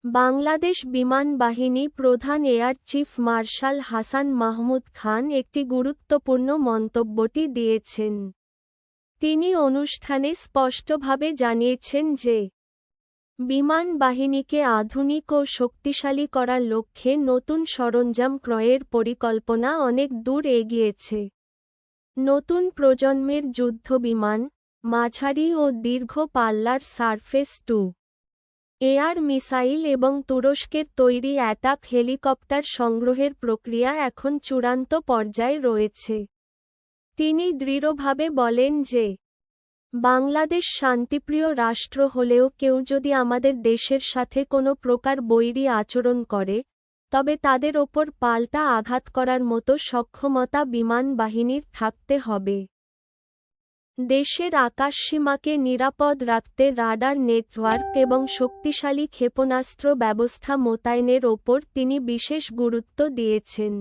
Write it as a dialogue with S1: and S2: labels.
S1: বাংলাদেশ বিমান বাহিনী প্রধান air chief marshal Hasan Mahmud Khan একটি গুরুত্বপূর্ণ মন্তব্যটি দিয়েছেন। তিনি অনুষ্ঠানে স্পষ্টভাবে জানিয়েছেন যে বিমান বাহিনীকে আধুনিক ও শক্তিশালী করার লক্ষ্যে নতুন সরঞ্জাম ক্রয়ের পরিকল্পনা অনেক দূর এগিয়েছে। নতুন প্রজন্মের যুদ্ধবিমান, মাঝারি ও দীর্ঘ পাল্লার সারফেস টু এয়ার মিসাইল এবং তুরস্কের তৈরি অ্যাটাক হেলিকপ্টার সংগ্রহের প্রক্রিয়া এখন চূড়ান্ত পর্যায়ে রয়েছে। তিনি দৃঢ়ভাবে বলেন যে বাংলাদেশ শান্তিপ্রিয় রাষ্ট্র হলেও কেউ যদি আমাদের দেশের সাথে কোনো প্রকার বৈরী আচরণ করে, তবে তাদের ওপর পাল্টা আঘাত করার মতো সক্ষমতা বিমান বাহিনীর থাকতে হবে। দেশের আকাশসীমাকে নিরাপদ রাখতে রাডার নেটওয়ার্ক এবং শক্তিশালী ক্ষেপণাস্ত্র ব্যবস্থা মোতায়েনের ওপর তিনি বিশেষ গুরুত্ব দিয়েছেন।